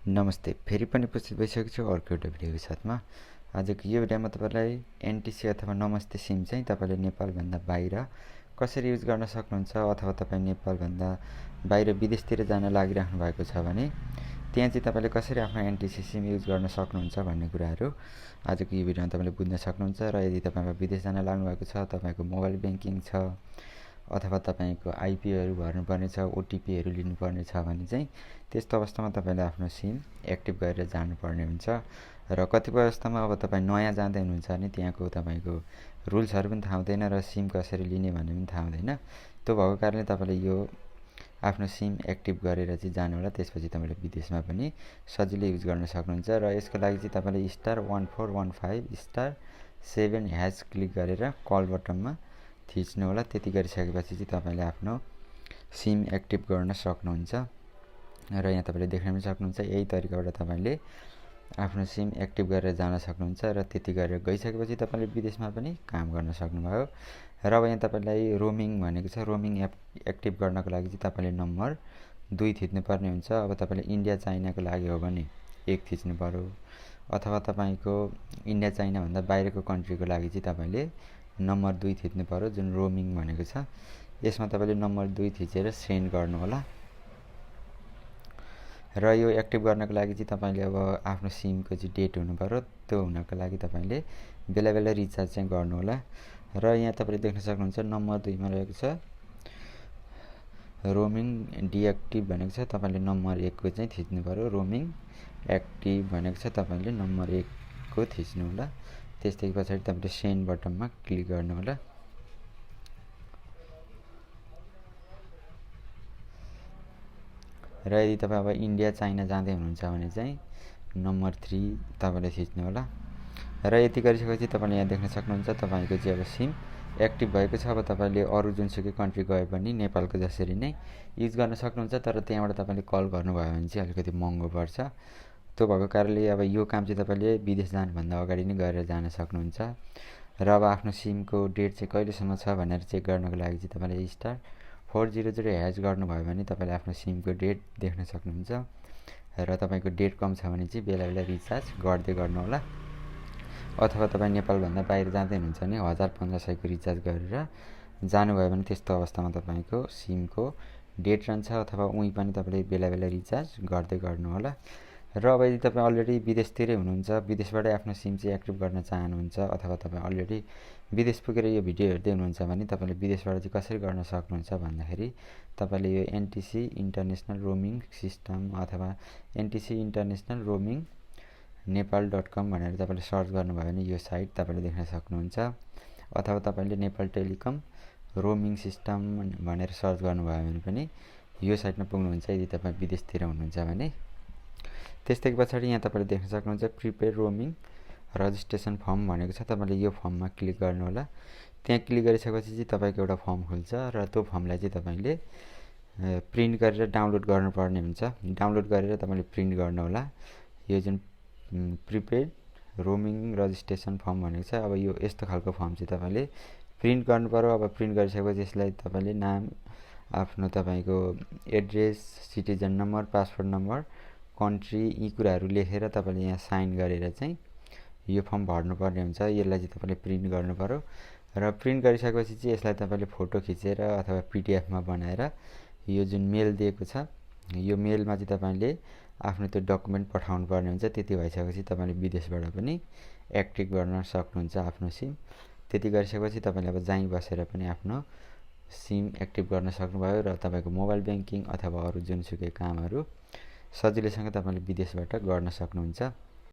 नमस्ते, फेरि पनि उपस्थित भइसकेको छु अर्को एउटा भिडियोको साथमा। आजको यो भिडियोमा तपाईँलाई एनटिसी अथवा नमस्ते सिम चाहिँ तपाईँले नेपालभन्दा बाहिर कसरी युज गर्न सक्नुहुन्छ, अथवा तपाईँ नेपालभन्दा बाहिर विदेशतिर जान लागिराख्नु भएको छ भने त्यहाँ चाहिँ तपाईँले कसरी आफ्नो एनटिसी सिम युज गर्न सक्नुहुन्छ भन्ने कुराहरू आजको यो भिडियोमा तपाईँले बुझ्न सक्नुहुन्छ। र यदि तपाईँमा विदेश जान लाग्नु भएको छ, तपाईँको मोबाइल ब्याङ्किङ छ अथवा तपाईँको आइपीहरू भर्नुपर्ने छ, ओटिपीहरू लिनुपर्ने छ भने चाहिँ त्यस्तो अवस्थामा तपाईँले आफ्नो सिम एक्टिभ गरेर जानुपर्ने हुन्छ। र कतिपय अवस्थामा अब तपाईँ नयाँ जाँदै हुनुहुन्छ भने त्यहाँको तपाईँको रुल्सहरू पनि थाहा हुँदैन र सिम कसरी लिने भन्ने पनि थाहा हुँदैन। त्यो भएको कारणले तपाईँले यो आफ्नो सिम एक्टिभ गरेर चाहिँ जानु होला। त्यसपछि तपाईँले विदेशमा पनि सजिलै युज गर्न सक्नुहुन्छ। र यसको लागि चाहिँ तपाईँले *1415*7# क्लिक गरेर कल बटनमा थिच्नु होला। त्यति गरिसकेपछि चाहिँ तपाईँले आफ्नो सिम एक्टिभ गर्न सक्नुहुन्छ। र यहाँ तपाईँले देख्न पनि सक्नुहुन्छ यही तरिकाबाट तपाईँले आफ्नो सिम एक्टिभ गरेर जान सक्नुहुन्छ। र त्यति गरेर गइसकेपछि तपाईँले विदेशमा पनि काम गर्न सक्नुभयो। र अब यहाँ तपाईँलाई रोमिङ भनेको छ। रोमिङ एप एक्टिभ गर्नको लागि चाहिँ तपाईँले नम्बर 2 थिच्नुपर्ने हुन्छ। अब तपाईँले इन्डिया चाइनाको लागि हो भने 1 थिच्नु पर्यो, अथवा तपाईँको इन्डिया चाइनाभन्दा बाहिरको कन्ट्रीको लागि चाहिँ तपाईँले नम्बर 2 थिच्नु पर्यो, जुन रोमिङ भनेको छ। यसमा तपाईँले नम्बर 2 थिचेर सेन्ड गर्नु होला। र यो एक्टिभ गर्नको लागि चाहिँ तपाईँले अब आफ्नो सिमको चाहिँ डेट हुनु पर्यो। त्यो हुनको लागि तपाईँले बेला बेला रिचार्ज चाहिँ गर्नु होला। र यहाँ तपाईँले देख्न सक्नुहुन्छ नम्बर 2 मा रहेको छ रोमिङ डिएक्टिभ भनेको छ। तपाईँले नम्बर 1 को चाहिँ थिच्नु पर्यो। रोमिङ एक्टिभ भनेको छ, तपाईँले नम्बर 1 को थिच्नु होला। त्यस्तै पछाडि तपाईँले सेन्ड बटनमा क्लिक गर्नु होला। र यदि तपाईँ अब इन्डिया चाइना जाँदै हुनुहुन्छ भने चाहिँ नम्बर 3 तपाईँले थिच्नु होला। र यति गरिसकेपछि तपाईँले यहाँ देख्न सक्नुहुन्छ तपाईँको चाहिँ अब सिम एक्टिभ भएको छ। अब तपाईँले अरू जुनसुकै कन्ट्री गए पनि नेपालको जसरी नै युज गर्न सक्नुहुन्छ। तर त्यहाँबाट तपाईँले कल गर्नुभयो भने चाहिँ अलिकति महँगो पर्छ। त्यो भएको कारणले अब यो काम चाहिँ तपाईँले विदेश जानुभन्दा अगाडि नै गरेर जान सक्नुहुन्छ। र अब आफ्नो सिमको डेट चाहिँ कहिलेसम्म छ भनेर चेक गर्नको लागि चाहिँ तपाईँले *400# गर्नुभयो भने तपाईँले आफ्नो सिमको डेट देख्न सक्नुहुन्छ। र तपाईँको डेट कम छ भने चाहिँ बेला बेला रिचार्ज गर्दै गर्नु होला। अथवा तपाईँ नेपालभन्दा बाहिर जाँदै हुनुहुन्छ भने 1000-1500 को रिचार्ज गरेर जानुभयो भने त्यस्तो अवस्थामा तपाईँको सिमको डेट रहन्छ, अथवा उहीँ पनि तपाईँले बेला बेला रिचार्ज गर्दै गर्नु होला। र अब यदि तपाईँ अलरेडी विदेशतिरै हुनुहुन्छ, विदेशबाटै आफ्नो सिम चाहिँ एक्टिभ गर्न चाहनुहुन्छ, अथवा तपाईँ अलरेडी विदेश पुगेर यो भिडियो हेर्दै हुनुहुन्छ भने तपाईँले विदेशबाट चाहिँ कसरी गर्न सक्नुहुन्छ भन्दाखेरि तपाईँले यो एनटिसी इन्टरनेसनल रोमिङ सिस्टम अथवा एनटिसी इन्टरनेसनल रोमिङ नेपाल.com भनेर तपाईँले सर्च गर्नुभयो भने यो साइट तपाईँले देख्न सक्नुहुन्छ। अथवा तपाईँले नेपाल टेलिकम रोमिङ सिस्टम भनेर सर्च गर्नुभयो भने पनि यो साइटमा पुग्नुहुन्छ यदि तपाईँ विदेशतिर हुनुहुन्छ भने। त्यस्तै पछाडि यहाँ तपाईँले देख्न सक्नुहुन्छ प्रिपेड रोमिङ रजिस्ट्रेसन फर्म भनेको छ। तपाईँले यो फर्ममा क्लिक गर्नु होला। त्यहाँ क्लिक गरिसकेपछि चाहिँ तपाईँको एउटा फर्म खुल्छ र त्यो फर्मलाई चाहिँ तपाईँले प्रिन्ट गरेर डाउनलोड गर्नुपर्ने हुन्छ। डाउनलोड गरेर तपाईँले प्रिन्ट गर्नु होला। यो जुन प्रिपेड रोमिङ रजिस्ट्रेसन फर्म भनेको छ, अब यो यस्तो खालको फर्म चाहिँ तपाईँले प्रिन्ट गर्नु पर्यो। अब प्रिन्ट गरिसकेपछि यसलाई तपाईँले नाम, आफ्नो तपाईँको address, citizen number, passport number, country, यी कुराहरू लेखेर तपाईँले यहाँ साइन गरेर चाहिँ यो फर्म भर्नुपर्ने हुन्छ। यसलाई चाहिँ तपाईँले प्रिन्ट गर्नु पर्यो। र प्रिन्ट गरिसकेपछि चाहिँ यसलाई तपाईँले फोटो खिचेर अथवा पिडिएफमा बनाएर यो जुन मेल दिएको छ यो मेलमा चाहिँ तपाईँले आफ्नो त्यो डकुमेन्ट पठाउनु पर्ने हुन्छ। त्यति भइसकेपछि तपाईँले विदेशबाट पनि एक्टिभ गर्न सक्नुहुन्छ आफ्नो सिम। त्यति गरिसकेपछि तपाईँले अब जहीँ बसेर पनि आफ्नो सिम एक्टिभ गर्न सक्नुभयो। र तपाईँको मोबाइल ब्याङ्किङ अथवा अरू जुनसुकै कामहरू सजिलैसँग तपाईँले विदेशबाट गर्न सक्नुहुन्छ।